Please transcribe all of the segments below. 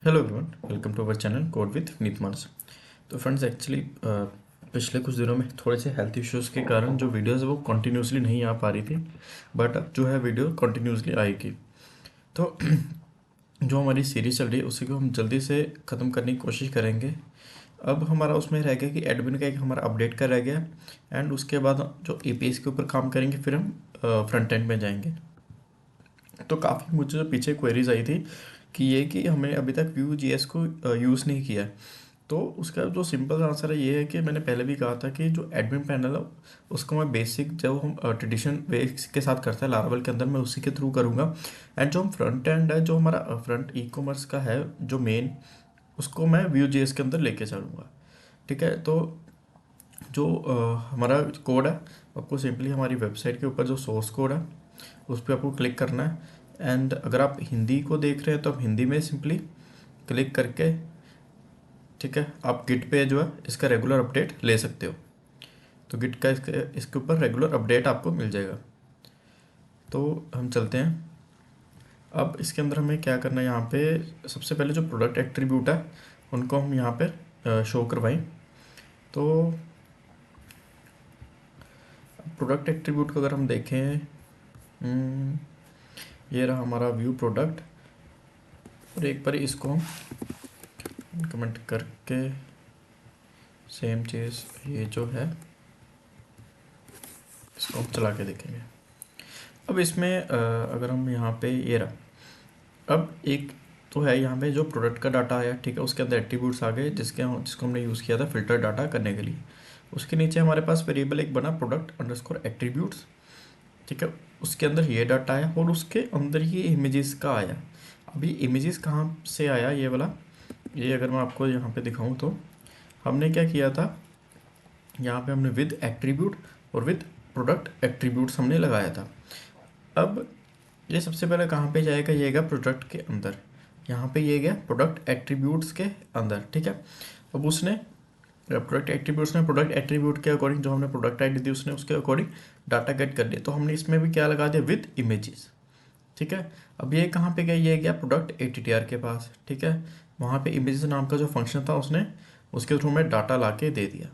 Hello everyone, welcome to our channel code with Neet Manas. तो friends, actually पिछले कुछ दिनों में थोड़े से हेल्थ इश्यूज़ के कारण जो वीडियोस है वो कंटिन्यूसली नहीं आ पा रही थी, बट अब जो है वीडियो कंटिन्यूसली आएगी। तो जो हमारी सीरीज चल रही है उसी को हम जल्दी से ख़त्म करने की कोशिश करेंगे। अब हमारा उसमें रह गया कि एडमिन का एक हमारा अपडेट का रह गया, एंड उसके बाद जो एपीएस के ऊपर काम करेंगे, फिर हम फ्रंट एंड में जाएंगे। तो काफ़ी मुझे जो पीछे क्वेरीज आई थी कि ये कि हमने अभी तक व्यू जीएस को यूज़ नहीं किया है। तो उसका जो सिंपल आंसर है ये है कि मैंने पहले भी कहा था कि जो एडमिन पैनल है उसको मैं बेसिक जो हम ट्रेडिशन वे के साथ करते हैं लारावेल के अंदर, मैं उसी के थ्रू करूँगा। एंड जो हम फ्रंट एंड है, जो हमारा फ्रंट ई कॉमर्स का है जो मेन, उसको मैं व्यू जीएस के अंदर लेके चलूँगा। ठीक है। तो जो हमारा कोड है, आपको सिंपली हमारी वेबसाइट के ऊपर जो सोर्स कोड है उस पर आपको क्लिक करना है। एंड अगर आप हिंदी को देख रहे हैं तो आप हिंदी में सिंपली क्लिक करके, ठीक है, आप गिट पे जो है इसका रेगुलर अपडेट ले सकते हो। तो गिट का इसके ऊपर रेगुलर अपडेट आपको मिल जाएगा। तो हम चलते हैं। अब इसके अंदर हमें क्या करना है, यहाँ पे सबसे पहले जो प्रोडक्ट एट्रीब्यूट है उनको हम यहाँ पे शो करवाएं। तो प्रोडक्ट एट्रीब्यूट को अगर हम देखें, ये रहा हमारा व्यू प्रोडक्ट, और एक बार इसको हम कमेंट करके सेम चीज़ ये जो है इसको हम चला के देखेंगे। अब इसमें अगर हम यहाँ पे ये रहा, अब एक तो है यहाँ पे जो प्रोडक्ट का डाटा आया, ठीक है, उसके अंदर एट्रीब्यूट्स आ गए जिसको हमने यूज़ किया था फिल्टर डाटा करने के लिए। उसके नीचे हमारे पास वेरिएबल एक बना प्रोडक्ट अंडरस्कोर एट्रीब्यूट्स, ठीक है, उसके अंदर ये डाटा आया और उसके अंदर ये इमेजेस का आया। अभी इमेजेस कहाँ से आया ये वाला, ये अगर मैं आपको यहाँ पे दिखाऊँ तो हमने क्या किया था, यहाँ पे हमने विद एट्रीब्यूट और विद प्रोडक्ट एट्रीब्यूट्स हमने लगाया था। अब ये सबसे पहले कहाँ पे जाएगा, ये गया प्रोडक्ट के अंदर, यहाँ पे ये गया प्रोडक्ट एट्रीब्यूट्स के अंदर, ठीक है। अब उसने प्रोडक्ट एट्रीब्यूट्स में प्रोडक्ट एट्रीब्यूट के अकॉर्डिंग जो हमने प्रोडक्ट आईडी दी उसने उसके अकॉर्डिंग डाटा गेट कर लिया। तो हमने इसमें भी क्या लगा दिया, विद इमेजेस, ठीक है। अब ये कहाँ पे गया, ये गया प्रोडक्ट एटीटीआर के पास, ठीक है। वहाँ पे इमेजेस नाम का जो फंक्शन था उसने उसके थ्रू में डाटा ला के दे दिया,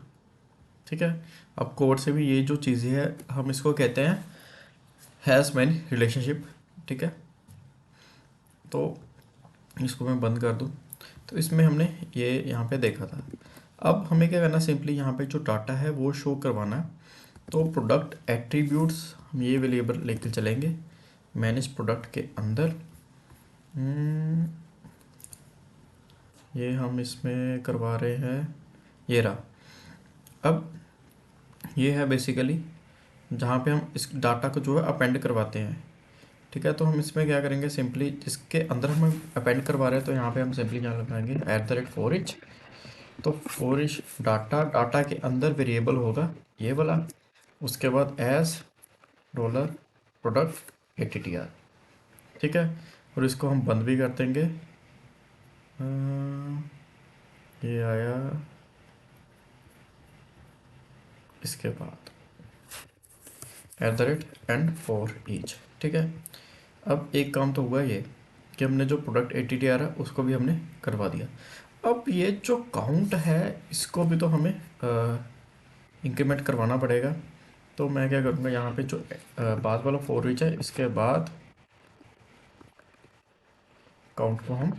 ठीक है। अब कोड से भी ये जो चीज़ें हैं हम इसको कहते हैं हैज़ मैनी रिलेशनशिप, ठीक है। तो इसको मैं बंद कर दूँ। तो इसमें हमने ये यहाँ पे देखा था। अब हमें क्या करना, सिंपली यहाँ पे जो डाटा है वो शो करवाना है। तो प्रोडक्ट एट्रीब्यूट्स हम ये वेरिएबल लेकर चलेंगे मैनेज प्रोडक्ट के अंदर। ये हम इसमें करवा रहे हैं, ये रहा। अब ये है बेसिकली जहाँ पे हम इस डाटा को जो है अपेंड करवाते हैं, ठीक है। तो हम इसमें क्या करेंगे, सिंपली जिसके अंदर हम अपेंड करवा रहे हैं तो यहाँ पे हम सिंपली क्या लगाएंगे, @for each। तो फॉर इच डाटा के अंदर वेरिएबल होगा ये वाला, उसके बाद एज डॉलर प्रोडक्ट एटीटीआर, ठीक है। और इसको हम बंद भी कर देंगे। ये आया इसके बाद @and फॉर ईच, ठीक है। अब एक काम तो हुआ ये कि हमने जो प्रोडक्ट एटीटीआर है उसको भी हमने करवा दिया। अब ये जो काउंट है इसको भी तो हमें इंक्रीमेंट करवाना पड़ेगा। तो मैं क्या करूँगा, यहाँ पे जो बाद वाला फॉर ईच है इसके बाद काउंट को हम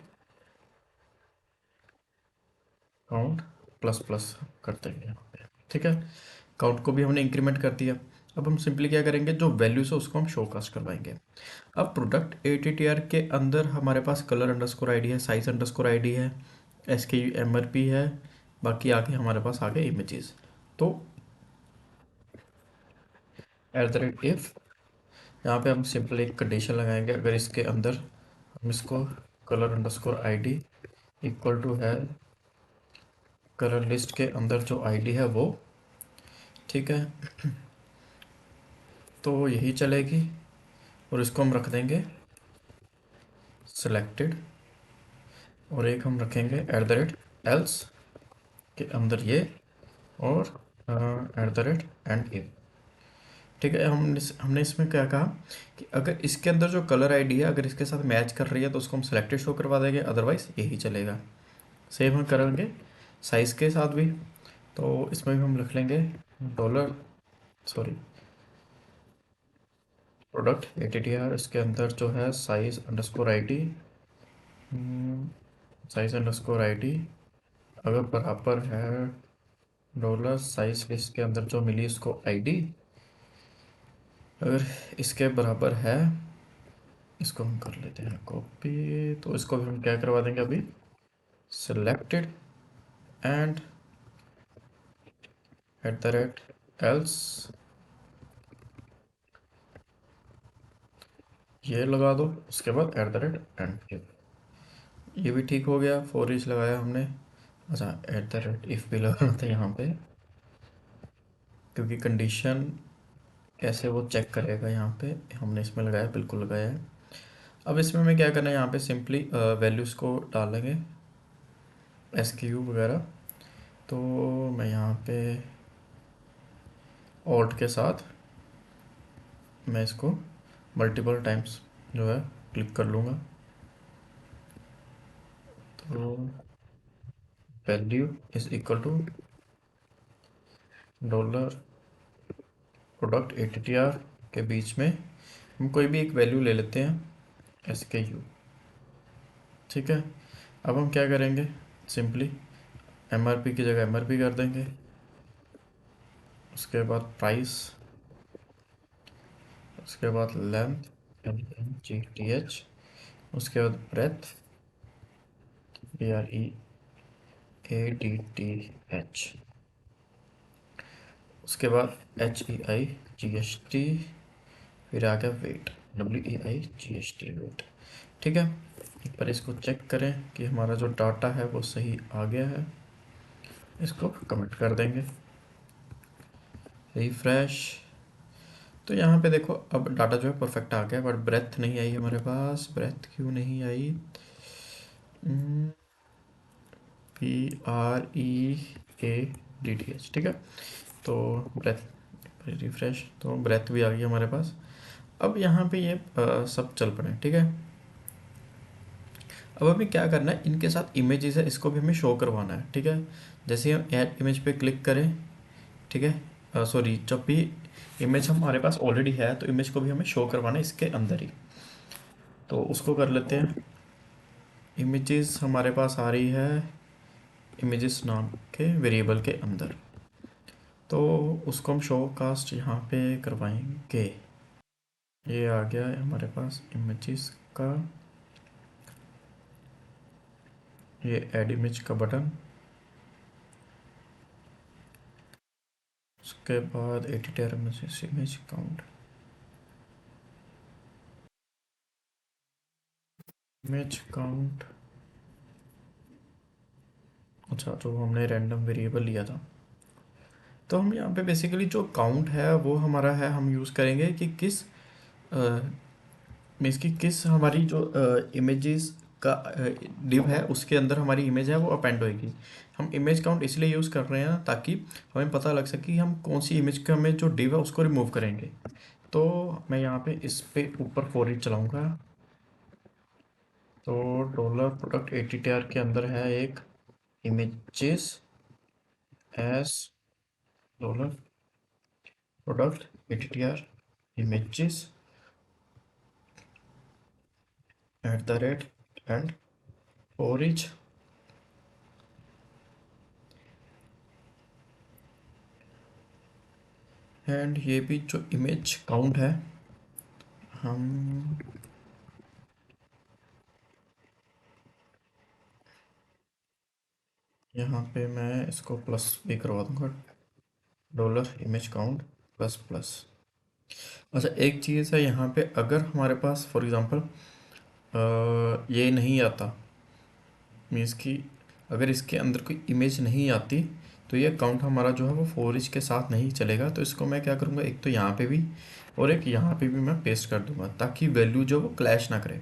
काउंट प्लस प्लस कर देंगे यहाँ पे, ठीक है। काउंट को भी हमने इंक्रीमेंट कर दिया। अब हम सिंपली क्या करेंगे, जो वैल्यूज है उसको हम शो कास्ट करवाएंगे। अब प्रोडक्ट एटीटीआर के अंदर हमारे पास कलर अंडरस्कोर आईडी है, साइज अंडरस्कोर आईडी है, SKU है, बाकी आगे हमारे पास आ गए इमेजेस। तो @if यहाँ पे हम सिंपल एक कंडीशन लगाएंगे, अगर इसके अंदर हम इसको colour underscore ID equal to है कलर लिस्ट के अंदर जो आईडी है वो, ठीक है, तो यही चलेगी। और इसको हम रख देंगे सिलेक्टेड, और एक हम रखेंगे @else के अंदर ये, और @and if, ठीक है। हमने इसमें क्या कहा कि अगर इसके अंदर जो कलर आईडी है अगर इसके साथ मैच कर रही है तो उसको हम सेलेक्टेड शो करवा देंगे, अदरवाइज यही चलेगा। सेम हम करेंगे साइज़ के साथ भी। तो इसमें भी हम लिख लेंगे डॉलर, सॉरी, प्रोडक्ट ATTR, इसके अंदर जो है size underscore ID, size underscore ID अगर बराबर है डॉलर साइज इसके अंदर जो मिली इसको ID, अगर इसके बराबर है, इसको हम कर लेते हैं कॉपी, तो इसको भी हम क्या करवा देंगे अभी, selected and @else, ये लगा दो, उसके बाद @and, ये भी ठीक हो गया, फॉर ईच लगाया हमने। अच्छा, @if भी लगाना था यहाँ पे, क्योंकि कंडीशन कैसे वो चेक करेगा, यहाँ पे हमने इसमें लगाया, बिल्कुल लगाया है। अब इसमें हमें क्या करना है, यहाँ पे सिंपली वैल्यूज़ को डालेंगे, SKU वगैरह। तो मैं यहाँ पे ऑल्ट के साथ मैं इसको मल्टीपल टाइम्स जो है क्लिक कर लूँगा। तो value is equal to dollar product ATTR के बीच में हम कोई भी एक वैल्यू ले लेते हैं, SKU। ठीक है। अब हम क्या करेंगे, सिंपली MRP की जगह MRP कर देंगे, उसके बाद प्राइस, उसके बाद लेंथ LNGTH, उसके बाद ब्रेथ BREADTH, उसके बाद HEIGHT, फिर आ गया वेट WEIGHT वेट। ठीक है। एक बार इसको चेक करें कि हमारा जो डाटा है वो सही आ गया है, इसको कमेंट कर देंगे, रिफ्रेश। तो यहाँ पे देखो अब डाटा जो है परफेक्ट आ गया, बट ब्रेथ नहीं आई हमारे पास। ब्रेथ क्यों नहीं आई, BREADTH, ठीक है। तो ब्रेथ, रिफ्रेश, तो ब्रेथ भी आ गई हमारे पास। अब यहाँ पे ये सब चल पड़े, ठीक है। अब हमें क्या करना है, इनके साथ इमेजेस है, इसको भी हमें शो करवाना है, ठीक है। जैसे हम ऐड इमेज पे क्लिक करें, ठीक है, सॉरी, जब भी इमेज हमारे पास ऑलरेडी है तो इमेज को भी हमें शो करवाना है इसके अंदर ही। तो उसको कर लेते हैं, इमेजेस हमारे पास आ रही है इमेजेस नाम के वेरिएबल के अंदर, तो उसको हम शो कास्ट यहाँ पे करवाएंगे। ये आ गया है हमारे पास इमेजेस का, ये ऐड इमेज का बटन, उसके बाद editor image count, image count, अच्छा, जो हमने रैंडम वेरिएबल लिया था। तो हम यहाँ पे बेसिकली जो काउंट है वो हमारा है, हम यूज़ करेंगे कि किस मीन्स की किस हमारी जो इमेजेस का डिव है उसके अंदर हमारी इमेज है वो अपेंड होएगी। हम इमेज काउंट इसलिए यूज़ कर रहे हैं ताकि हमें पता लग सके कि हम कौन सी इमेज का हमें जो डिव है उसको रिमूव करेंगे। तो मैं यहाँ पे इस पे ऊपर फॉर ईच चलाऊँगा। तो डॉलर प्रोडक्ट ATTR के अंदर है एक images S dollar product ATTR images @ and for each, and ये भी जो इमेज काउंट है हम यहाँ पे मैं इसको प्लस भी करवा दूंगा, dollar image count plus plus. अच्छा, एक चीज़ है यहाँ पे, अगर हमारे पास फॉर एग्ज़ाम्पल ये नहीं आता, मीन्स कि अगर इसके अंदर कोई इमेज नहीं आती तो ये काउंट हमारा जो है वो फॉर ईच के साथ नहीं चलेगा। तो इसको मैं क्या करूँगा, एक तो यहाँ पे भी और एक यहाँ पे भी मैं पेस्ट कर दूंगा ताकि वैल्यू जो वो क्लैश ना करे।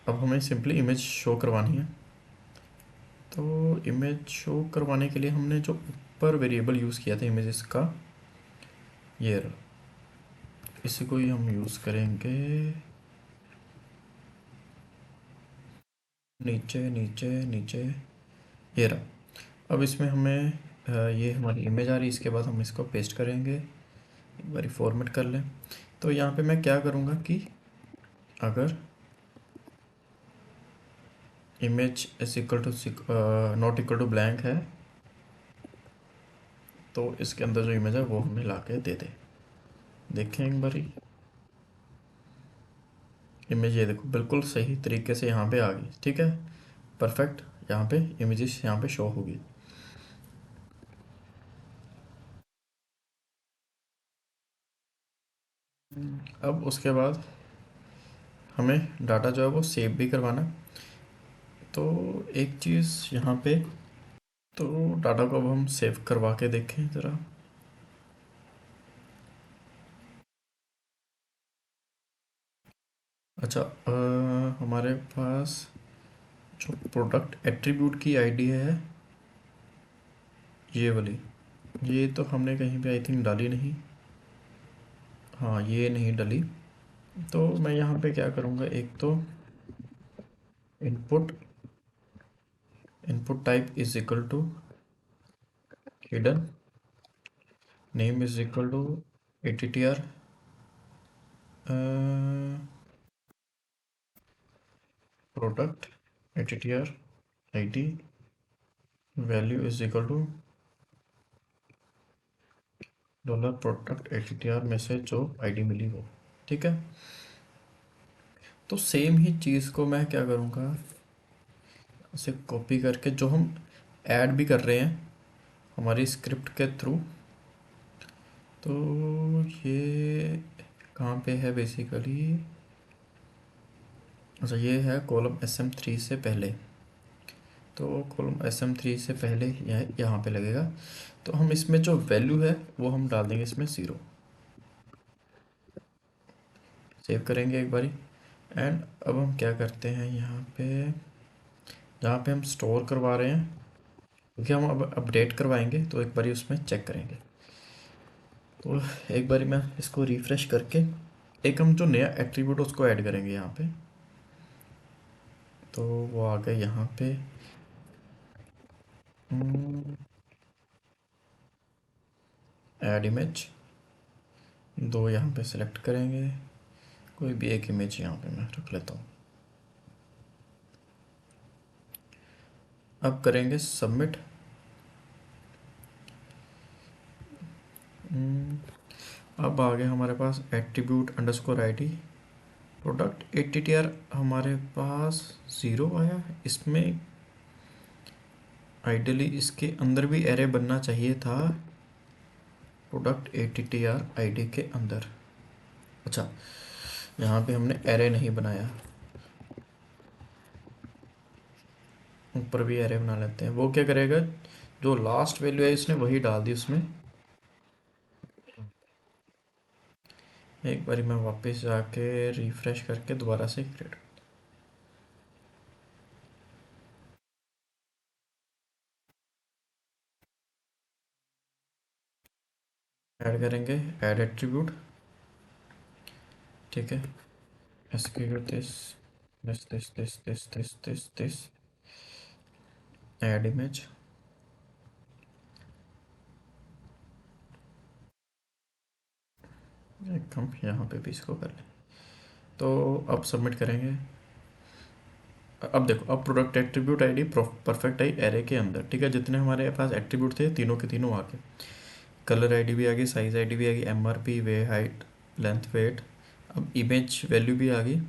अब हमें सिंपली इमेज शो करवानी है। तो इमेज शो करवाने के लिए हमने जो पर वेरिएबल यूज़ किया था इमेजेस का, ये रहा, इसी को ही हम यूज़ करेंगे। नीचे नीचे नीचे, ये रहा। अब इसमें हमें ये हमारी इमेज आ रही है, इसके बाद हम इसको पेस्ट करेंगे, एक बारी फॉर्मेट कर लें। तो यहाँ पे मैं क्या करूँगा कि अगर image is equal to not equal to blank है, तो इसके अंदर जो इमेज है वो हमें ला के दे दे। देखें एक बारी, इमेज ये देखो बिल्कुल सही तरीके से यहाँ पे आ गई, ठीक है, परफेक्ट। यहाँ पे इमेजेस यहाँ पे शो होगी। अब उसके बाद हमें डाटा जो है वो सेव भी करवाना है। तो एक चीज़ यहाँ पे, तो डाटा को अब हम सेव करवा के देखें ज़रा। अच्छा, हमारे पास जो प्रोडक्ट एट्रीब्यूट की आईडी है, ये वाली, ये तो हमने कहीं पे आई थिंक डाली नहीं। हाँ, ये नहीं डली। तो मैं यहाँ पे क्या करूँगा, एक तो input input type is equal to hidden, name is equal to attr, product attr id, value is equal to dollar product attr में से जो आईडी मिली वो, ठीक है। तो सेम ही चीज़ को मैं क्या करूँगा, उसे कॉपी करके जो हम ऐड भी कर रहे हैं हमारी स्क्रिप्ट के थ्रू, तो ये कहाँ पे है बेसिकली। अच्छा, ये है कॉलम SM3 से पहले, तो कॉलम SM3 से पहले यह यहाँ पे लगेगा। तो हम इसमें जो वैल्यू है वो हम डाल देंगे इसमें 0। सेव करेंगे एक बारी। एंड अब हम क्या करते हैं यहाँ पे, जहाँ पे हम स्टोर करवा रहे हैं, क्योंकि हम अब अपडेट करवाएंगे तो एक बारी उसमें चेक करेंगे। तो एक बारी मैं इसको रिफ़्रेश करके एक हम जो नया एट्रीब्यूट उसको ऐड करेंगे यहाँ पे, तो वो आ गए यहाँ पे। ऐड इमेज, दो यहाँ पे सिलेक्ट करेंगे, कोई भी एक इमेज यहाँ पे मैं रख लेता हूँ। अब करेंगे सबमिट। अब आ गया हमारे पास attribute underscore ID, product attr हमारे पास 0 आया। इसमें आइडियली इसके अंदर भी एरे बनना चाहिए था, प्रोडक्ट attr आईडी के अंदर। अच्छा, यहाँ पे हमने एरे नहीं बनाया, ऊपर भी एरे बना लेते हैं। वो क्या करेगा, जो लास्ट वैल्यू है इसने वही डाल दी उसमें। एक बारी मैं वापस जाके रिफ्रेश करके दोबारा से क्रिएट ऐड करेंगे, ऐड एट्रीब्यूट, ठीक है, execute this ऐड इमेज। एक हम यहाँ पे भी इसको कर लें, तो अब सबमिट करेंगे। अब देखो, अब product attribute ID perfect I array के अंदर, ठीक है। जितने हमारे पास एट्रीब्यूट थे तीनों के तीनों आ गए। कलर आईडी भी आ गई, साइज आईडी भी आ गई, MRP, वे, हाइट, लेंथ, वेट। अब इमेज वैल्यू भी आ गई।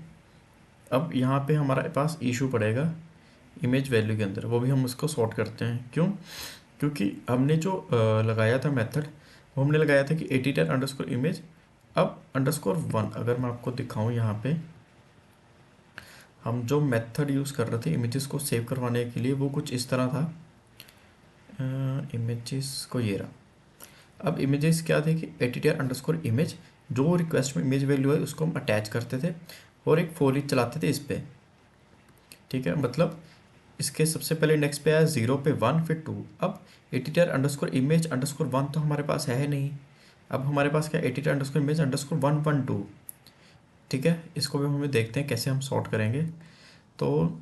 अब यहाँ पे हमारे पास इशू पड़ेगा इमेज वैल्यू के अंदर, वो भी हम उसको सॉर्ट करते हैं। क्यों? क्योंकि हमने जो लगाया था मेथड, वो हमने लगाया था कि attr अंडरस्कोर इमेज, अब _1। अगर मैं आपको दिखाऊं, यहाँ पे हम जो मेथड यूज़ कर रहे थे इमेजेस को सेव करवाने के लिए, वो कुछ इस तरह था। इमेजेस को ये रहा। अब इमेजेस क्या थे कि attr अंडरस्कोर इमेज, जो रिक्वेस्ट में इमेज वैल्यू है उसको हम अटैच करते थे और एक फॉर ईच चलाते थे इस पर, ठीक है। मतलब इसके सबसे पहले इंडेक्स पे आया 0 पे 1 फिर 2। अब एटीटीआर अंडरस्कोर इमेज अंडरस्कोर 1 तो हमारे पास है नहीं। अब हमारे पास क्या एटीटीआर अंडरस्कोर इमेज अंडरस्कोर 112। ठीक है, इसको भी हमें देखते हैं कैसे हम सॉर्ट करेंगे। तो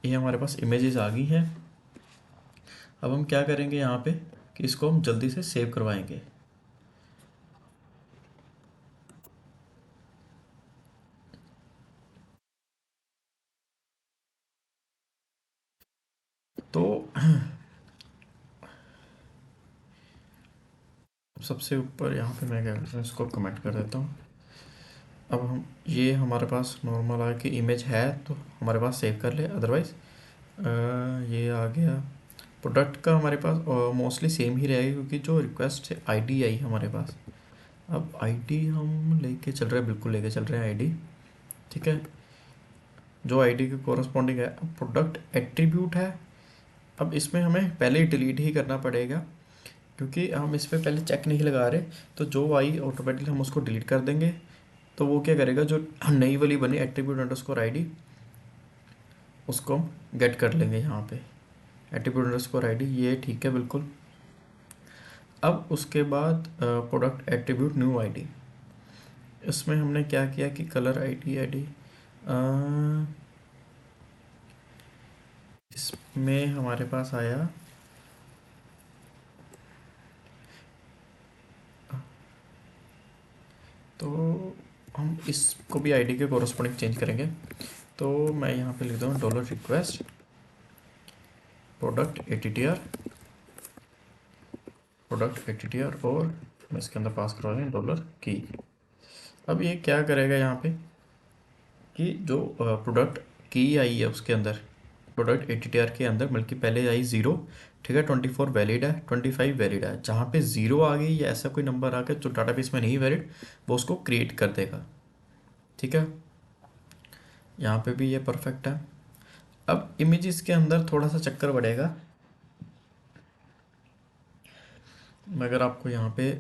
ये हमारे पास इमेजेस आ गई हैं। अब हम क्या करेंगे यहाँ पे कि इसको हम जल्दी से सेव करवाएंगे। तो सबसे ऊपर यहाँ पे मैं क्या करता हूँ, इसको कमेंट कर देता हूँ। अब हम ये हमारे पास नॉर्मल आ कि इमेज है तो हमारे पास सेव कर ले, अदरवाइज़ ये आ गया। प्रोडक्ट का हमारे पास मोस्टली सेम ही रहेगा क्योंकि जो रिक्वेस्ट से आईडी आई हमारे पास। अब आईडी हम लेके चल रहे हैं, बिल्कुल लेके चल रहे हैं आईडी। ठीक है, जो आईडी के कोरस्पॉन्डिंग है। अब प्रोडक्ट एट्रीब्यूट है। अब इसमें हमें पहले ही डिलीट ही करना पड़ेगा क्योंकि हम इस पर पहले चेक नहीं लगा रहे। तो जो आई ऑटोमेटिकली हम उसको डिलीट कर देंगे। तो वो क्या करेगा, जो नई वाली बनी एट्रीब्यूट अंडरस्कोर आईडी, उसको हम गेट कर लेंगे यहाँ पे। एट्रीब्यूट अंडरस्कोर आईडी ये ठीक है बिल्कुल। अब उसके बाद प्रोडक्ट एट्रीब्यूट न्यू आईडी। इसमें हमने क्या किया कि कलर आईडी आईडी इसमें हमारे पास आया तो हम इसको भी आईडी के कोरस्पॉन्डिंग चेंज करेंगे। तो मैं यहाँ पे लिख दूँ डॉलर रिक्वेस्ट प्रोडक्ट एटीटीआर और मैं इसके अंदर पास करवा दें डॉलर की। अब ये क्या करेगा यहाँ पे कि जो प्रोडक्ट की आई है उसके अंदर, प्रोडक्ट एटीटीआर के अंदर, बल्कि पहले आई 0। ठीक है, 24 वैलिड है, 25 वैलिड है। जहाँ पे 0 आ गई या ऐसा कोई नंबर आ गया जो डाटाबेस में नहीं वैलिड, वो उसको क्रिएट कर देगा। ठीक है, यहाँ पे भी ये परफेक्ट है। अब इमेजेस के अंदर थोड़ा सा चक्कर बढ़ेगा। मैं अगर आपको यहाँ पे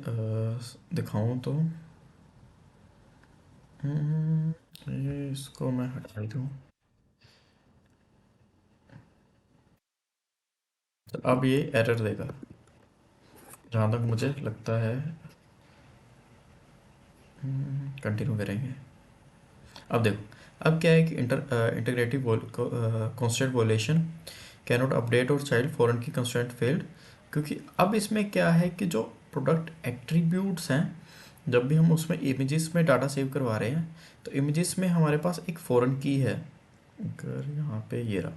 दिखाऊं तो ये इसको मैं हटा दूँ। तो अब ये एरर देगा जहाँ तक मुझे लगता है। कंटिन्यू करेंगे। अब देखो, अब क्या है कि इंटीग्रेटिव कॉन्स्टेंट वोलेशन कैनॉट अपडेट और चाइल्ड फॉरन की कंस्ट्रेंट फेल्ड। क्योंकि अब इसमें क्या है कि जो प्रोडक्ट एट्रीब्यूट्स हैं, जब भी हम उसमें इमेजेस में डाटा सेव करवा रहे हैं तो इमेजेस में हमारे पास एक फॉरेन की है। अगर यहाँ पे ये रहा,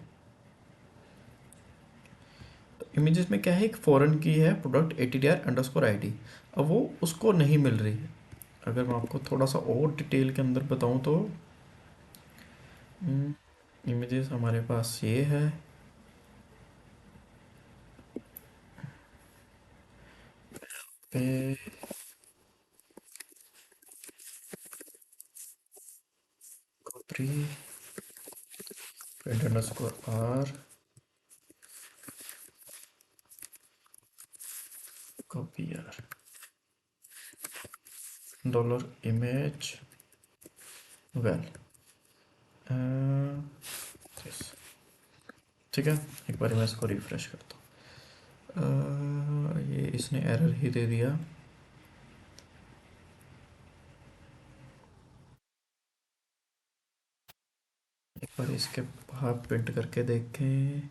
तो इमेजेस में क्या है, एक फॉरेन की है प्रोडक्ट एटीटीआर अंडरस्कोर आईडी। अब वो उसको नहीं मिल रही है। अगर मैं आपको थोड़ा सा और डिटेल के अंदर बताऊँ तो इमेजेस हमारे पास ये है। पे copy print underscore R copy R dollar image well. ठीक है, एक बार मैं इसको रिफ्रेश करता हूँ। ये इसने एरर ही दे दिया। एक बार इसके बाहर प्रिंट करके देखें।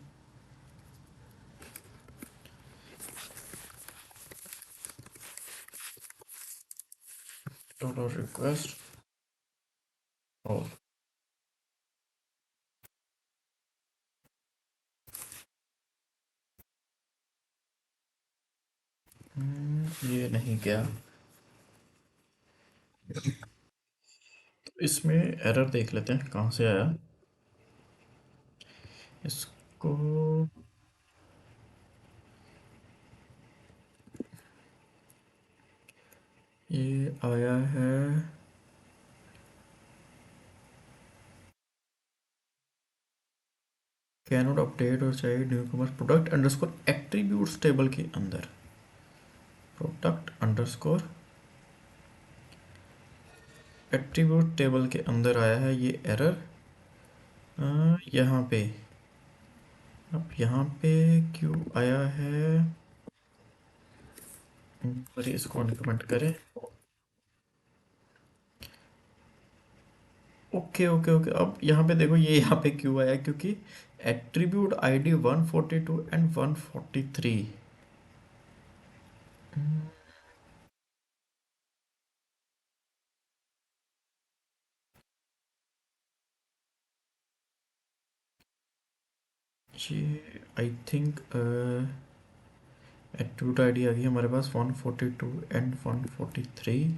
डॉलर रिक्वेस्ट और ये नहीं गया। तो इसमें एरर देख लेते हैं कहाँ से आया। इसको ये आया है कैनोड अपडेट और चाहिए new commerce product underscore attributes table के अंदर। प्रोडक्ट अंडरस्कोर एट्रीब्यूट टेबल के अंदर आया है ये एरर। यहाँ पे अब यहाँ पे क्यों आया है, पर इसको अनकमेंट करें। ओके ओके ओके, अब यहाँ पे देखो ये यहाँ पे क्यों आया, क्योंकि एट्रीब्यूट आईडी 142 एंड 143। ये आई थिंक एट्रीब्यूट आईडी आ गई हमारे पास 142 एंड 143।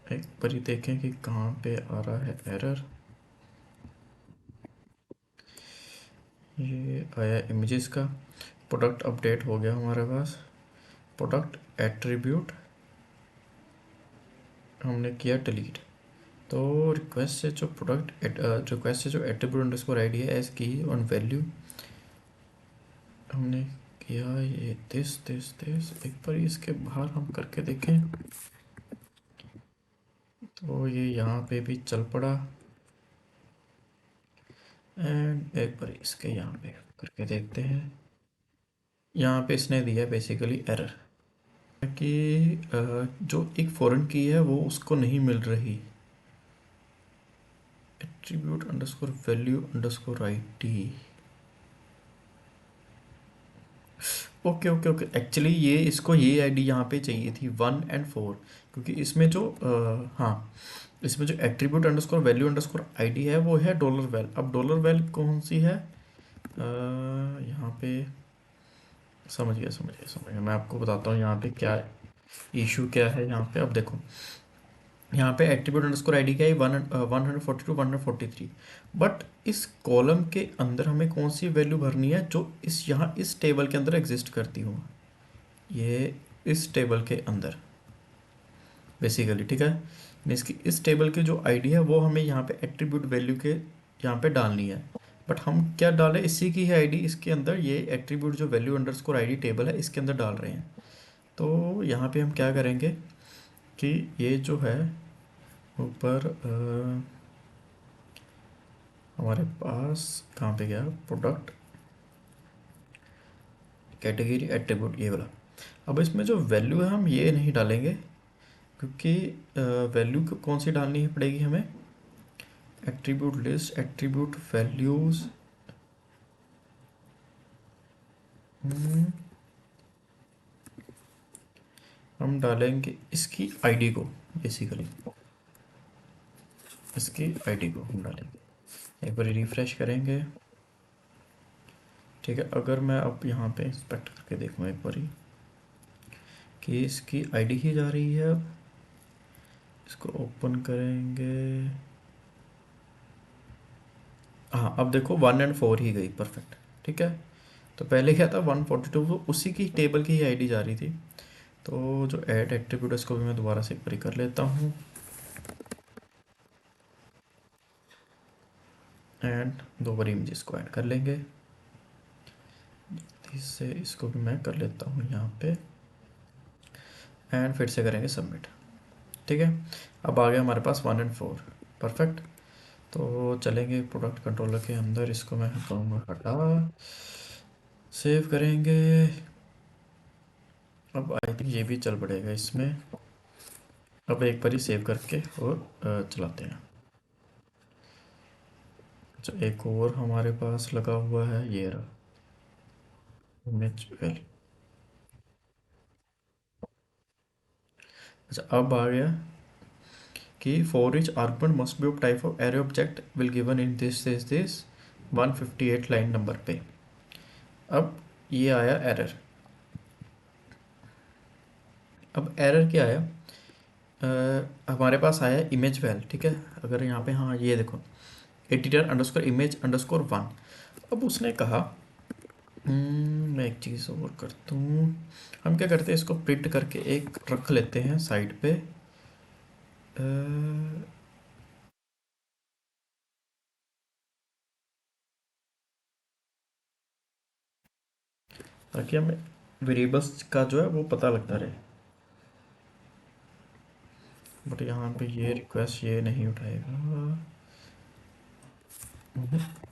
एक बार ही देखें कि कहाँ पे आ रहा है एरर। ये आया इमेजेस का, प्रोडक्ट अपडेट हो गया हमारे पास। प्रोडक्ट एट्रीब्यूट हमने किया डिलीट। तो रिक्वेस्ट से जो रिक्वेस्ट से जो एट्रीब्यूट अंडरस्कोर आईडी है एस की ऑन वैल्यू हमने किया, ये दिस एक बार इसके बाहर हम करके देखें तो ये यहाँ पे भी चल पड़ा। एंड एक बार इसके यहाँ पे करके देखते हैं। यहाँ पे इसने दिया बेसिकली एरर कि जो एक फॉरेन की है वो उसको नहीं मिल रही। Attribute underscore value underscore ID. Okay okay okay, actually ये इसको ये आईडी यहाँ पे चाहिए थी 1 और 4, क्योंकि इसमें जो हाँ, इसमें जो attribute underscore value underscore ID है वो है डॉलर वेल। अब डॉलर वेल कौन सी है, यहाँ पे समझ गया, मैं आपको बताता हूँ यहाँ पे क्या इशू क्या है। यहाँ पे अब देखो, यहाँ पे एट्रीब्यूट अंडरस्कोर आईडी क्या है 142 143, बट इस कॉलम के अंदर हमें कौन सी वैल्यू भरनी है जो इस यहाँ इस टेबल के अंदर एग्जिस्ट करती हो, ये इस टेबल के अंदर बेसिकली, ठीक है। इसकी इस टेबल की जो आईडी है वो हमें यहाँ पे एट्रीब्यूट वैल्यू के यहाँ पे डालनी है। बट हम क्या डालें, इसी की है आईडी इसके अंदर, ये एट्रीब्यूट जो वैल्यू अंडरस्कोर आईडी टेबल है इसके अंदर डाल रहे हैं। तो यहाँ पे हम क्या करेंगे कि ये जो है ऊपर हमारे पास कहाँ पे गया, प्रोडक्ट कैटेगरी एट्रीब्यूट ये वाला। अब इसमें जो वैल्यू है हम ये नहीं डालेंगे, क्योंकि वैल्यू कौन सी डालनी है पड़ेगी हमें, एट्रीब्यूट लिस्ट एट्रीब्यूट वैल्यूज। हम डालेंगे इसकी आईडी को, बेसिकली इसकी आईडी को हम डालेंगे। एक बार रिफ्रेश करेंगे, ठीक है। अगर मैं अब यहाँ पे इंस्पेक्ट करके देखूँ एक बारी कि इसकी आईडी ही जा रही है, अब इसको ओपन करेंगे। हाँ अब देखो 1 और 4 ही गई, परफेक्ट, ठीक है। तो पहले क्या था 142, वो उसी की टेबल की ही आईडी जा रही थी। तो जो ऐड एट्रीब्यूट है इसको भी मैं दोबारा से एक बारी कर लेता हूँ, एंड दो बारी इमेजेस को ऐड कर लेंगे। इससे इसको भी मैं कर लेता हूँ यहाँ पे, एंड फिर से करेंगे सबमिट, ठीक है। अब आ गया हमारे पास 1 और 4, परफेक्ट। तो चलेंगे प्रोडक्ट कंट्रोलर के अंदर, इसको मैं कहूँगा हटा, सेव करेंगे। अब आई थिंक ये भी चल पड़ेगा इसमें। अब एक बार ही सेव करके और चलाते हैं। अच्छा एक और हमारे पास लगा हुआ है, ये रहा इमेज वैल्यू। अच्छा अब आ गया कि for each argument must be of type of array object will given in this 158 line number पे। अब ये आया एरर। अब एरर क्या आया, हमारे पास आया इमेज वैल, ठीक है। अगर यहाँ पे हाँ ये देखो एडिटर अंडरस्कोर इमेज अंडरस्कोर 1। अब उसने कहा मैं एक चीज़ और करता हूँ, हम क्या करते हैं इसको प्रिंट करके एक रख लेते हैं साइड पे, ताकि हमें वेरिएबल्स का जो है वो पता लगता रहे। बट यहाँ पे ये रिक्वेस्ट ये नहीं उठाएगा,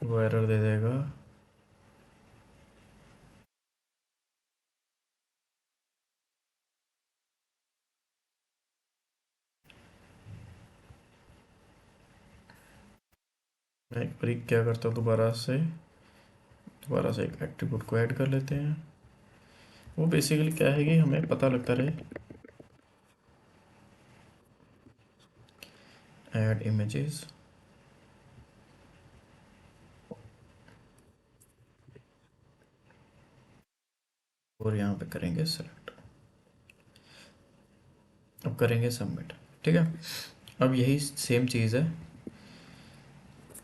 वो एरर दे देगा। मैं एक बार क्या करता हूँ, दोबारा से एक एट्रीब्यूट को ऐड कर लेते हैं। वो बेसिकली क्या है कि हमें पता लगता रहे, ऐड इमेजेस, और यहाँ पे करेंगे सेलेक्ट, अब करेंगे सबमिट। ठीक है, अब यही सेम चीज़ है,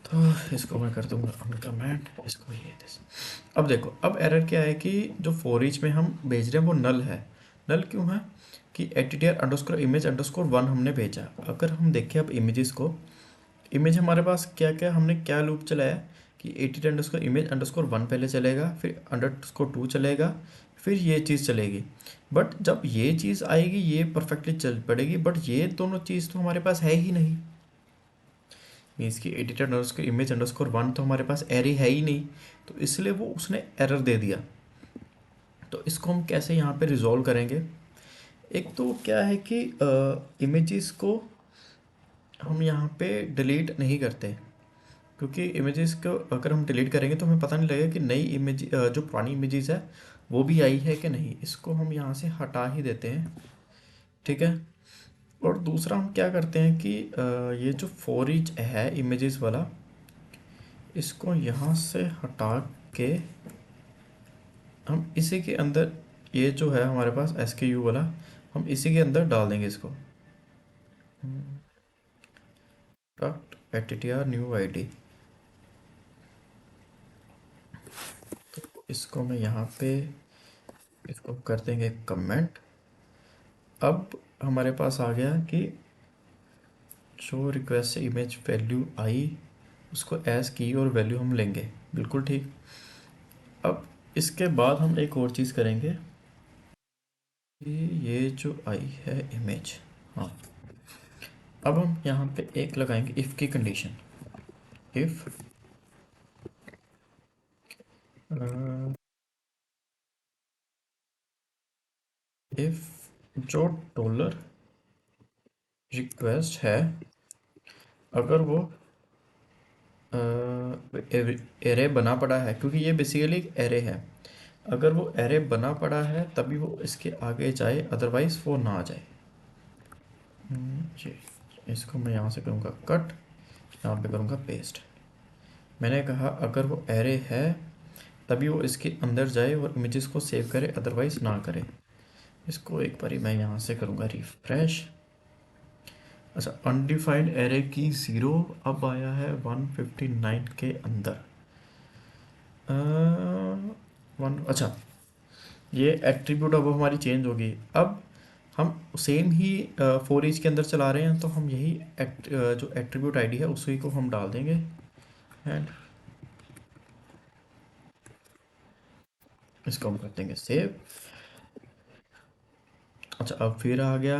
तो इसको मैं कर दूंगा कमेंट, इसको ये दिस। अब देखो, अब एरर क्या है कि जो फॉर ईच में हम भेज रहे हैं वो नल है। नल क्यों है कि एटीटीआर अंडरस्कोर इमेज अंडरस्कोर वन हमने भेजा। अगर हम देखें अब इमेजेस को, इमेज हमारे पास क्या क्या हमने क्या लूप चलाया कि एटीटीआर अंडरस्कोर इमेज अंडरस्कोर वन पहले चलेगा, फिर अंडरस्कोर टू चलेगा, फिर ये चीज़ चलेगी। बट जब ये चीज़ आएगी ये परफेक्टली चल पड़ेगी, बट ये दोनों चीज़ तो हमारे पास है ही नहीं। मीन्स की editor underscore image underscore one तो हमारे पास एरे है ही नहीं, तो इसलिए वो उसने एरर दे दिया। तो इसको हम कैसे यहाँ पे रिजॉल्व करेंगे। एक तो क्या है कि इमेजेस को हम यहाँ पे डिलीट नहीं करते, क्योंकि इमेजेस को अगर हम डिलीट करेंगे तो हमें पता नहीं लगेगा कि नई इमेज जो पुरानी इमेजेस है वो भी आई है कि नहीं। इसको हम यहाँ से हटा ही देते हैं। ठीक है, और दूसरा हम क्या करते हैं कि ये जो फॉर ईच है इमेजेस वाला, इसको यहाँ से हटा के हम इसी के अंदर, ये जो है हमारे पास SKU वाला, हम इसी के अंदर डाल देंगे इसको, डॉट एटीटीआर न्यू आईडी। इसको मैं यहाँ पे इसको कर देंगे कमेंट। अब हमारे पास आ गया कि जो रिक्वेस्ट से इमेज वैल्यू आई उसको एज की और वैल्यू हम लेंगे, बिल्कुल ठीक। अब इसके बाद हम एक और चीज़ करेंगे कि ये जो आई है इमेज, हाँ, अब हम यहाँ पे एक लगाएंगे इफ़ की कंडीशन। इफ़ इफ़ जो डॉलर रिक्वेस्ट है, अगर वो एरे बना पड़ा है, क्योंकि ये बेसिकली एक एरे है, अगर वो एरे बना पड़ा है तभी वो इसके आगे जाए, अदरवाइज वो ना जाए। जी, इसको मैं यहाँ से करूँगा कट, यहाँ पे करूँगा पेस्ट। मैंने कहा अगर वो एरे है तभी वो इसके अंदर जाए और इमेजेस को सेव करे, अदरवाइज ना करे। इसको एक बारी मैं यहाँ से करूँगा रिफ्रेश। अच्छा, अनडिफाइंड एरे की ज़ीरो अब आया है 159 के अंदर। वन, अच्छा, ये एट्रीब्यूट अब हमारी चेंज होगी। अब हम सेम ही फॉर ईच के अंदर चला रहे हैं, तो हम यही जो एट्रीब्यूट आईडी है उसी को हम डाल देंगे एंड इसको हम कर देंगे सेव। अच्छा, अब फिर आ गया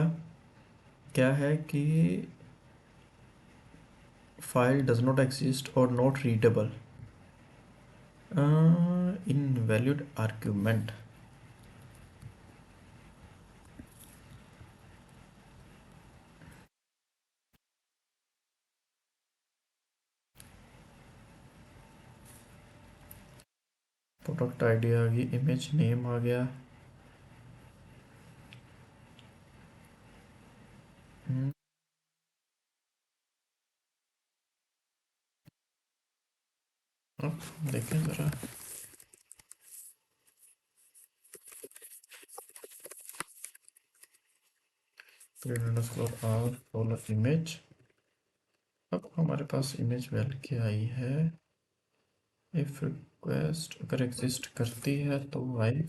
क्या है कि फाइल डज नॉट एग्जिस्ट और not readable, invalid argument. Product ID आ गई, इमेज नेम आ गया। हम्म, अब देखें ज़रा, $3 इमेज। अब हमारे पास इमेज वैल्यू क्या आई है, इफ रिक्वेस्ट अगर एग्जिस्ट करती है तो आई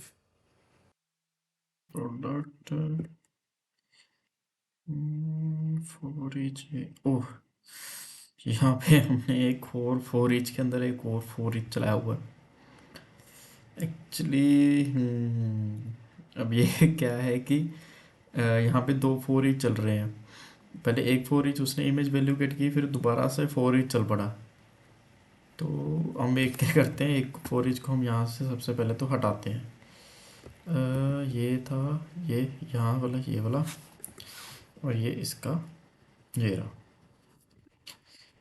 प्रोडक्ट फॉर ईच। ओह, यहाँ पे हमने एक और फॉर ईच के अंदर एक और फॉर ईच चलाया हुआ है एक्चुअली। अब ये क्या है कि यहाँ पे दो फॉर ईच चल रहे हैं, पहले एक फॉर ईच उसने इमेज वैल्यू गेट की, फिर दोबारा से फॉर ईच चल पड़ा। तो हम एक क्या करते हैं, एक फॉर ईच को हम यहाँ से सबसे पहले तो हटाते हैं। ये था, ये यहाँ वाला, ये वाला, और ये इसका ये रहा।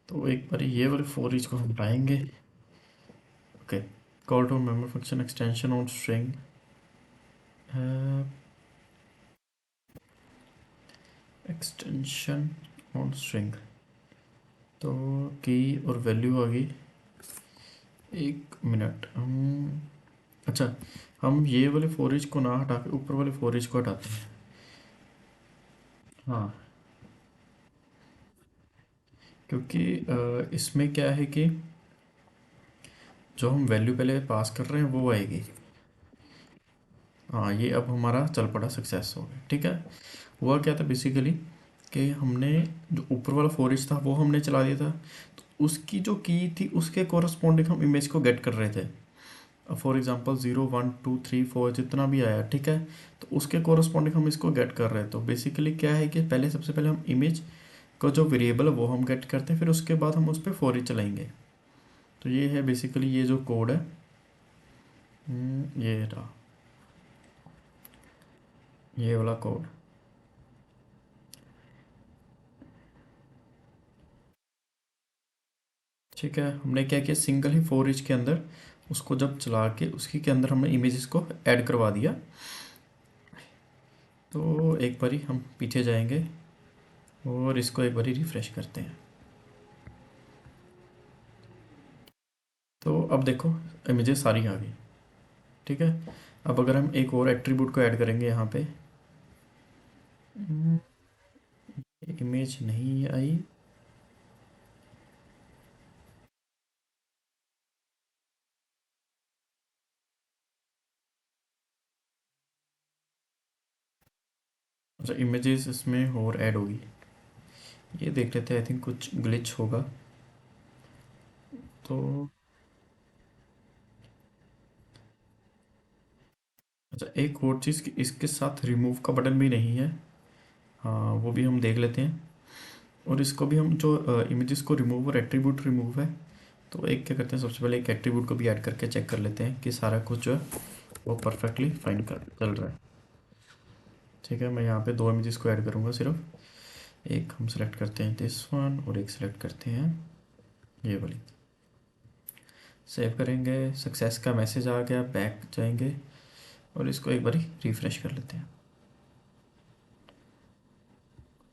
तो एक बार ये वाले फॉर ईच को हम हटाएंगे। Okay, call to memory function extension on string, extension on string. तो की और वैल्यू आ गई। एक मिनट, हम अच्छा, हम ये वाले फोरेज को ना हटा के ऊपर वाले फोरेज को हटाते हैं। हाँ, क्योंकि इसमें क्या है कि जो हम वैल्यू पहले पास कर रहे हैं वो आएगी। हाँ, ये अब हमारा चल पड़ा, सक्सेस हो गया। ठीक है, हुआ क्या था बेसिकली कि हमने जो ऊपर वाला फोरेज था वो हमने चला दिया था, तो उसकी जो की थी उसके कोरस्पॉन्डिंग हम इमेज को गेट कर रहे थे। फॉर एग्जांपल 0 1 2 3 4 जितना भी आया, ठीक है, तो उसके कोरस्पॉन्डिंग हम इसको गेट कर रहे हैं। तो बेसिकली क्या है कि पहले सबसे पहले हम इमेज का जो वेरिएबल है वो हम गेट करते हैं, फिर उसके बाद हम उस पर फॉर ईच चलाएंगे। तो ये है बेसिकली ये जो कोड है। ये रहा, ये वाला कोड। ठीक है, हमने क्या किया, सिंगल ही फॉर ईच के अंदर उसको जब चला के उसकी के अंदर हमने इमेजेस को ऐड करवा दिया। तो एक बारी हम पीछे जाएंगे और इसको एक बारी रिफ्रेश करते हैं। तो अब देखो, इमेजेस सारी आ गई। ठीक है, अब अगर हम एक और एट्रीब्यूट को ऐड करेंगे यहाँ पे, इमेज नहीं आई। अच्छा, इमेजेस इसमें और ऐड होगी, ये देख लेते हैं। आई थिंक कुछ ग्लिच होगा। तो अच्छा, एक और चीज़ कि इसके साथ रिमूव का बटन भी नहीं है। हाँ, वो भी हम देख लेते हैं। और इसको भी हम जो इमेजेस को रिमूव और एट्रीब्यूट रिमूव है, तो एक क्या करते हैं, सबसे पहले एक एट्रीब्यूट को भी ऐड करके चेक कर लेते हैं कि सारा कुछ जो है वो परफेक्टली फाइन कर चल रहा है। ठीक है, मैं यहाँ पे दो इमेजेस को ऐड करूँगा सिर्फ। एक हम सेलेक्ट करते हैं दिस वन, और एक सेलेक्ट करते हैं ये वाली। सेव करेंगे, सक्सेस का मैसेज आ गया, बैक जाएंगे और इसको एक बारी रिफ्रेश कर लेते हैं।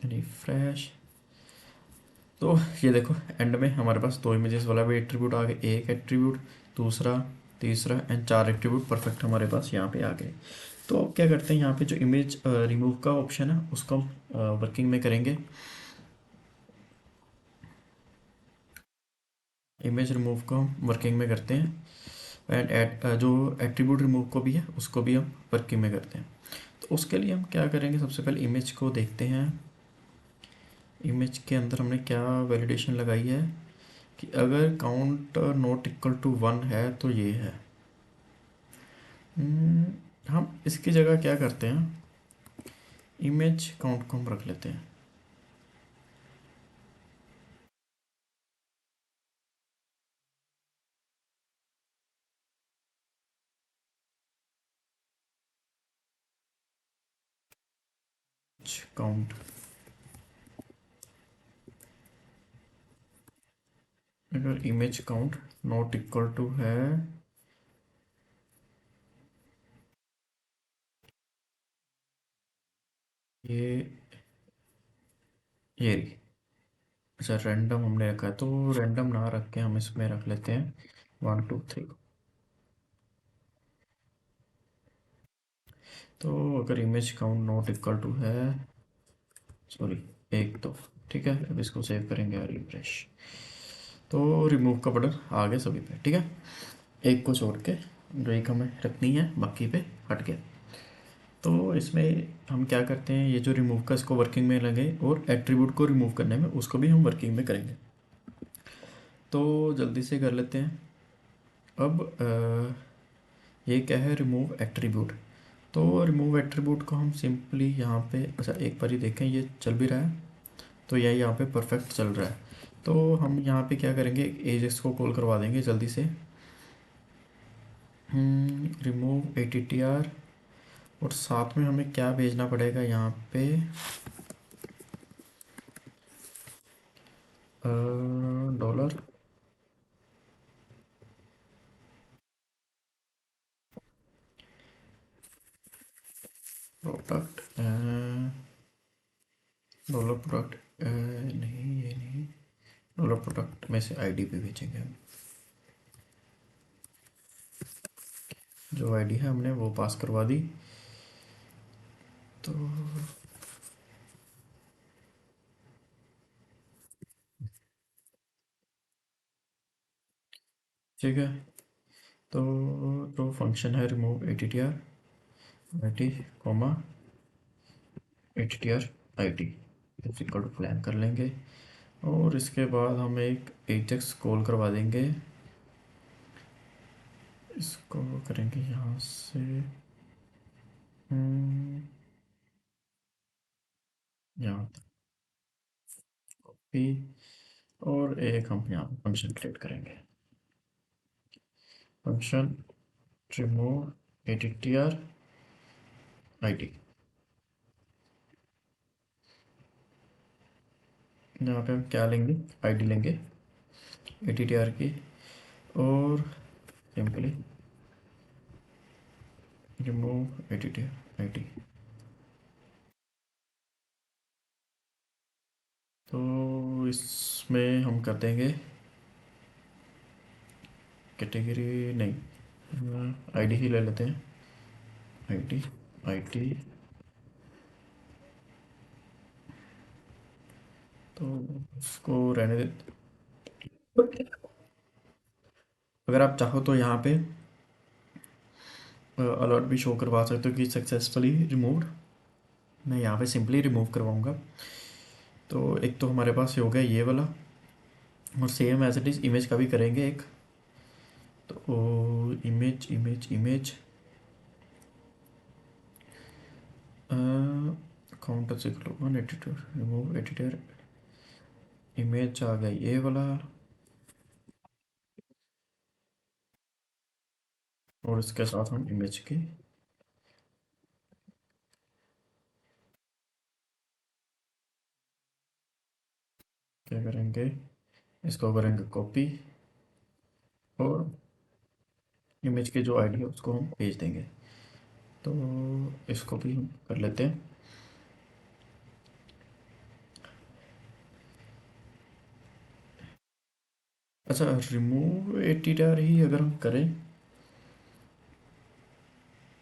रिफ्रेश। तो ये देखो, एंड में हमारे पास दो इमेजेस वाला भी एट्रीब्यूट आ गए, एक एट्रीब्यूट, दूसरा, तीसरा, एंड चार एट्रीब्यूट परफेक्ट हमारे पास यहाँ पे आ गए। तो अब क्या करते हैं, यहाँ पे जो इमेज रिमूव का ऑप्शन है उसको हम वर्किंग में करेंगे। इमेज रिमूव को हम वर्किंग में करते हैं, एंड जो एट्रीब्यूट रिमूव को भी है उसको भी हम वर्किंग में करते हैं। तो उसके लिए हम क्या करेंगे, सबसे पहले इमेज को देखते हैं। इमेज के अंदर हमने क्या वैलिडेशन लगाई है कि अगर काउंट नॉट इक्वल टू 1 है तो ये है। हम इसकी जगह क्या करते हैं, इमेज काउंट को हम रख लेते हैं। काउंट, अगर image count not equal to है, ये ये रही। अच्छा, रैंडम हमने रखा है, तो रैंडम ना रख के हम इसमें रख लेते हैं 1 2 3। तो अगर image count not equal to है, सॉरी, एक तो, ठीक है, अब इसको सेव करेंगे और रिफ्रेश। तो रिमूव का बटन आ गया सभी पे। ठीक है, एक को छोड़ के जो एक हमें रखनी है बाकी पे हट गया। तो इसमें हम क्या करते हैं, ये जो रिमूव का इसको वर्किंग में लगे, और एट्रीब्यूट को रिमूव करने में उसको भी हम वर्किंग में करेंगे। तो जल्दी से कर लेते हैं। अब ये क्या है, रिमूव एट्रीब्यूट। तो रिमूव एट्रीब्यूट को हम सिंपली यहाँ पे, अच्छा एक बार ही देखें ये चल भी रहा है, तो यह यहाँ पे परफेक्ट चल रहा है। तो हम यहाँ पे क्या करेंगे, एजेस को कॉल करवा देंगे जल्दी से। रिमूव ATTR, और साथ में हमें क्या भेजना पड़ेगा यहाँ पे, डॉलर प्रोडक्ट, डॉलर प्रोडक्ट, नहीं ये नहीं, डॉलर प्रोडक्ट में से आईडी पे भेजेंगे हम। जो आईडी है हमने वो पास करवा दी। तो ठीक है, तो जो फंक्शन है remove ATTR IT comma ATTR IT is equal to plan कर लेंगे, और इसके बाद हम एक एजेक्स कॉल करवा देंगे। इसको करेंगे यहाँ से, हम्म, यहाँ भी, और एक हम यहाँ फंक्शन क्रिएट करेंगे, फंक्शन रिमूव ATTR IT। यहाँ पे हम क्या लेंगे, आईडी लेंगे ATTR की, और सिंपली रिमूव ATTR IT। तो इसमें हम कर देंगे कैटेगरी नहीं, आईडी ही ले लेते हैं, आईडी आईटी। तो उसको रहने दे। अगर आप चाहो तो यहाँ पे अलर्ट भी शो करवा सकते हो कि सक्सेसफुली रिमूव्ड। मैं यहाँ पे सिंपली रिमूव करवाऊँगा। तो एक तो हमारे पास ये हो गया ये वाला, और same as it is image का भी करेंगे एक। तो इमेज इमेज इमेज काउंटर से 182 रिमूव एडिटर, इमेज आ गया ये वाला, और इसके साथ हम इमेज की क्या करेंगे, इसको करेंगे कॉपी, और इमेज की जो आईडी है उसको हम भेज देंगे। तो इसको भी हम कर लेते हैं। अच्छा, रिमूव एडिटर ही अगर हम करें,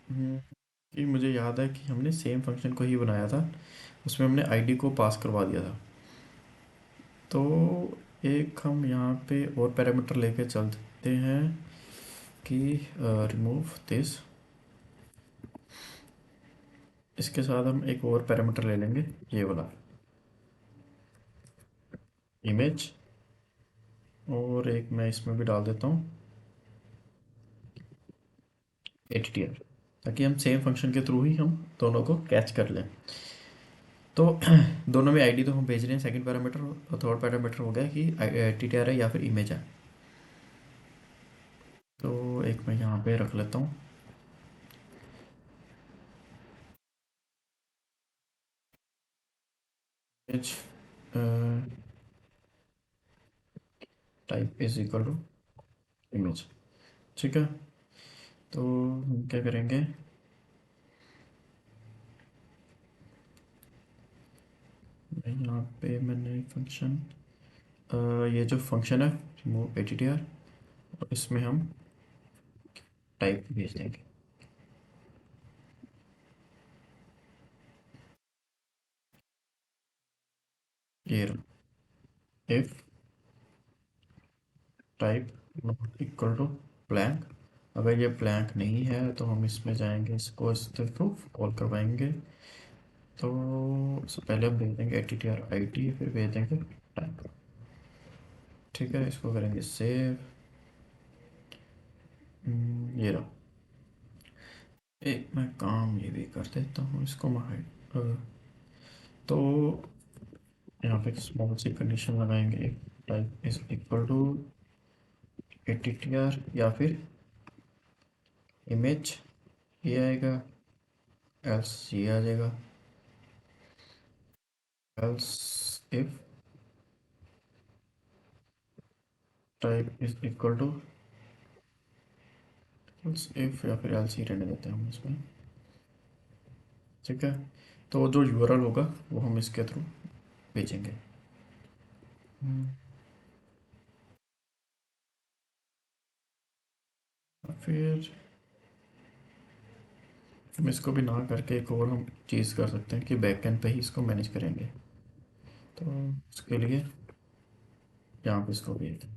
कि मुझे याद है कि हमने सेम फंक्शन को ही बनाया था, उसमें हमने आईडी को पास करवा दिया था। तो एक हम यहाँ पे और पैरामीटर लेके चलते हैं कि रिमूव दिस, इसके साथ हम एक और पैरामीटर ले लेंगे ये वाला इमेज, और एक मैं इसमें भी डाल देता हूँ ATTR, ताकि हम सेम फंक्शन के थ्रू ही हम दोनों को कैच कर लें। तो दोनों में आईडी तो हम भेज रहे हैं सेकंड पैरामीटर, और थर्ड पैरामीटर हो गया कि ATTR है या फिर इमेज है। तो एक मैं यहाँ पे रख लेता हूँ image type is equal to image. ठीक है, तो हम क्या करेंगे, यहाँ पे मैंने फंक्शन, ये जो फंक्शन है रिमूव ATTR, और इसमें हम टाइप भेज देंगे ये, if type not equal to blank. अगर ये ब्लैंक नहीं है तो हम इसमें जाएंगे, इसको इस थ्रू कॉल करवाएंगे। तो उससे पहले हम भेज देंगे ATTR IT, फिर भेज देंगे टाइप। ठीक है, इसको करेंगे सेव। ये रहा, एक मैं काम ये भी कर देता हूँ, इसको मैं तो यहाँ पे एक स्मॉल सी कंडीशन लगाएंगे, type is equal to ATTR या फिर इमेज ये आएगा, एल्स ये आ जाएगा, else if type is equal to else if या फिर एल्स ही रहने देते हैं हम इसमें। ठीक है, तो जो यूआरएल होगा वो हम इसके थ्रू भेजेंगे। फिर हम इसको भी ना करके एक और हम चीज़ कर सकते हैं कि बैकएंड पे ही इसको मैनेज करेंगे। तो उसके लिए यहाँ पे इसको भेज दें,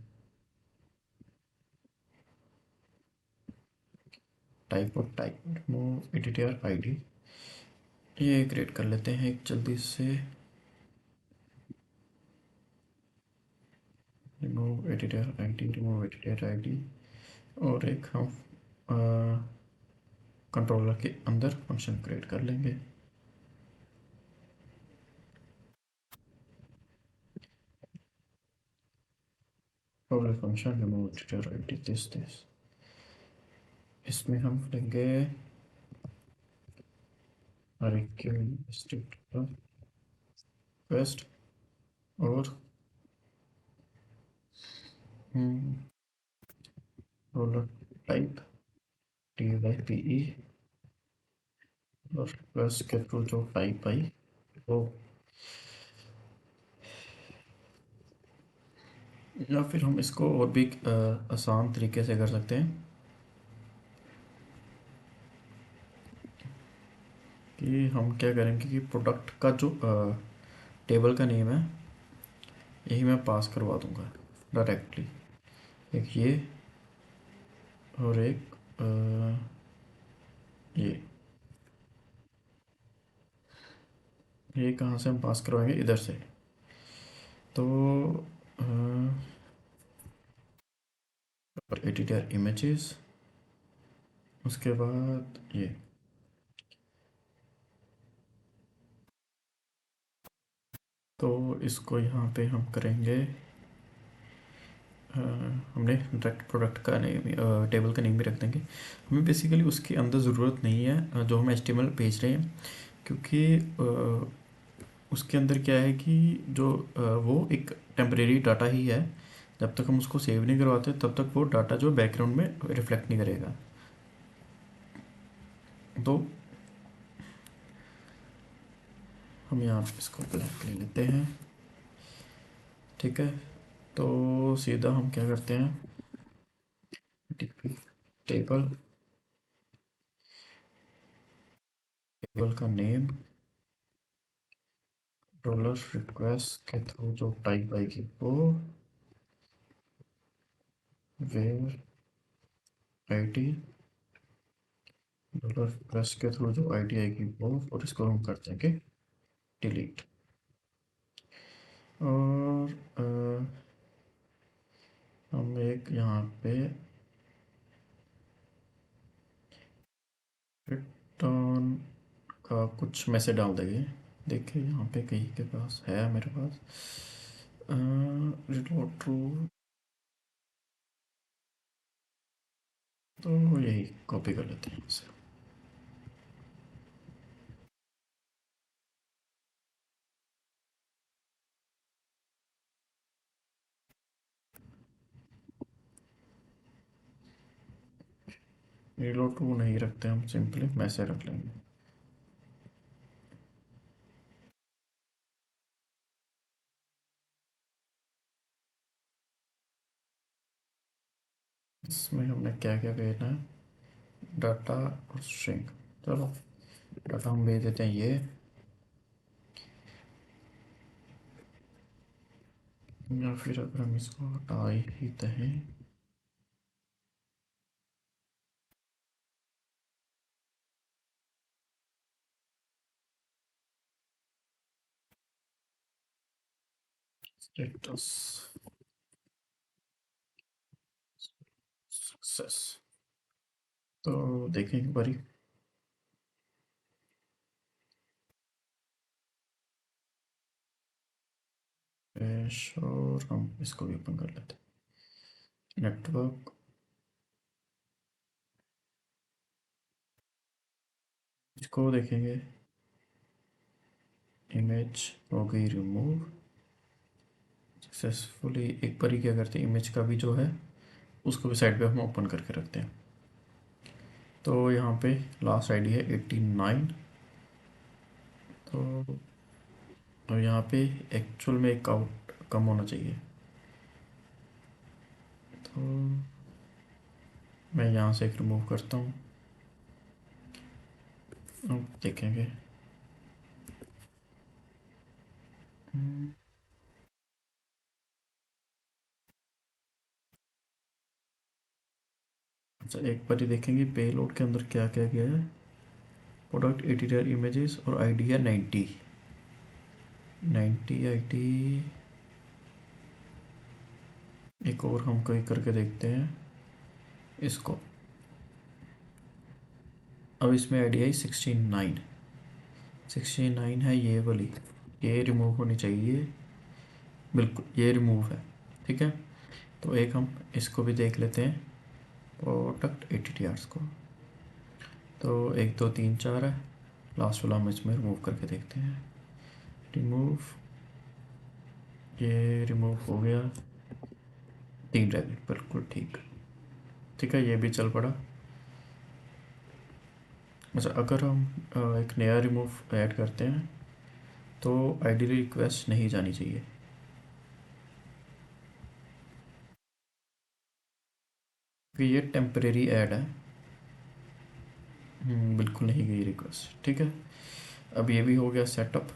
टाइप और टाइप रिमूव एडिटर आईडी, ये क्रिएट कर लेते हैं एक जल्दी से। Remove editor ID, remove editor ID, और एक हम कंट्रोलर के अंदर फंक्शन क्रिएट कर लेंगे। Controller function remove editor ID this, इसमें हम लेंगे रिक्वेस्ट और roller type T Y P E, और प्लस के थ्रू जो टाइप आई वो, या फिर हम इसको और भी आसान तरीके से कर सकते हैं कि हम क्या करेंगे कि प्रोडक्ट का जो टेबल का नेम है यही मैं पास करवा दूंगा डायरेक्टली, एक ये और एक ये ये कहाँ से हम पास करवाएंगे, इधर से। तो एडिटर इमेजेस, उसके बाद ये, तो इसको यहाँ पे हम करेंगे हमने डायरेक्ट प्रोडक्ट का नेम, टेबल का नेम भी रख देंगे। हमें बेसिकली उसके अंदर ज़रूरत नहीं है जो हम एचटीएमएल भेज रहे हैं, क्योंकि उसके अंदर क्या है कि जो वो एक टेम्परेरी डाटा ही है, जब तक हम उसको सेव नहीं करवाते तब तक वो डाटा जो बैकग्राउंड में रिफ्लेक्ट नहीं करेगा। तो हम यहाँ पे इसको ब्लैक ले लेते हैं। ठीक है, तो सीधा हम क्या करते हैं, टेबल, टेबल का नेम रोलर रिक्वेस्ट के थ्रू जो टाइप आएगी वो, वेयर आईडी, रोलर रिक्वेस्ट के थ्रू जो आईडी आएगी वो, और इसको हम कर देंगे डिलीट। और हम एक यहाँ पे रिटर्न का कुछ मैसेज डाल देंगे। देखिए यहाँ पे कहीं के पास है मेरे पास रिलोड ट्रू, तो यही कॉपी कर लेते हैं इसे। रिलोड ट्रू नहीं रखते, हम सिंपली मैसेज रख लेंगे। इसमें हमने क्या क्या भेजना है, डाटा और स्ट्रिंग। चलो डाटा हम भेज देते हैं ये, या फिर अगर हम इसको हटा ही दें, स्टेटस सक्सेस, तो देखें एक बारी। कैश, और हम इसको भी ओपन कर लेते हैं। नेटवर्क, इसको देखेंगे, इमेज हो गई रिमूव सक्सेसफुली। एक बार ही क्या करते हैं, इमेज का भी जो है उसको भी साइड पे हम ओपन करके रखते हैं। तो यहाँ पे लास्ट आईडी है 89। तो और यहाँ पे एक्चुअल में एक आउट कम होना चाहिए, तो मैं यहाँ से एक रिमूव करता हूँ। अब देखेंगे, अच्छा एक बार ही देखेंगे पे लोड के अंदर क्या क्या गया है। प्रोडक्ट एडिटर इमेजेस और आईडी है 90 90 आईडी। एक और हम कोई करके देखते हैं इसको। अब इसमें आईडी आई 69 69 है ये वाली, ये रिमूव होनी चाहिए, बिल्कुल ये रिमूव है। ठीक है, तो एक हम इसको भी देख लेते हैं, प्रोडक्ट एटीटीआर्स को। तो 1 2 3 4 है, लास्ट वाला हम इसमें रिमूव करके देखते हैं। रिमूव, ये रिमूव हो गया, 3 रह गए, बिल्कुल ठीक। ठीक है, ये भी चल पड़ा। अच्छा अगर हम एक नया रिमूव ऐड करते हैं तो आईडी रिक्वेस्ट नहीं जानी चाहिए, क्योंकि ये टेम्परेरी ऐड है। बिल्कुल नहीं गई रिक्वेस्ट। ठीक है, अब ये भी हो गया सेटअप।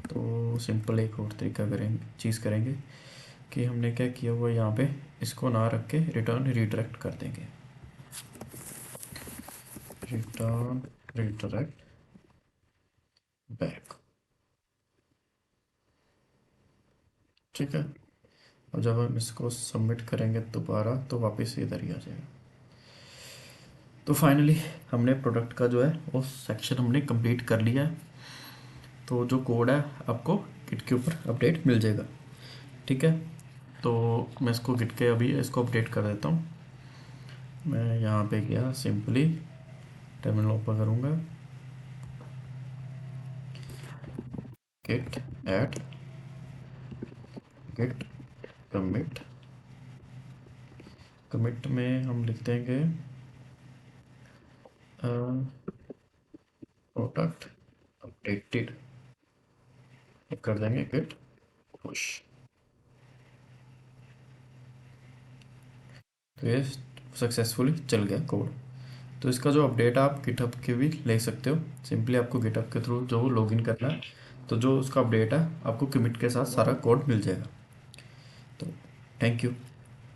तो सिंपल एक और तरीका करेंगे, चीज़ करेंगे कि हमने क्या किया हुआ यहाँ पे, इसको ना रख के रिटर्न रिडायरेक्ट कर देंगे। Return redirect back. ठीक है, और जब हम इसको सबमिट करेंगे दोबारा तो वापस इधर ही आ जाएगा। तो फाइनली हमने प्रोडक्ट का जो है वो सेक्शन हमने कंप्लीट कर लिया है। तो जो कोड है आपको गिट के ऊपर अपडेट मिल जाएगा। ठीक है, तो मैं इसको गिट के अभी इसको अपडेट कर देता हूँ। मैं यहाँ पे गया, सिंपली टर्मिनल ओपन करूँगा, git add git commit. Commit में हम लिख देंगे प्रोडक्ट अपडेटेड, कर देंगे गिट पुश। तो ये सक्सेसफुली चल गया कोड। तो इसका जो अपडेट आप गिटहब के भी ले सकते हो, सिंपली आपको गिटहब के थ्रू जो लॉगिन करना है, तो जो उसका अपडेट है आपको कमिट के साथ सारा कोड मिल जाएगा। तो थैंक यू।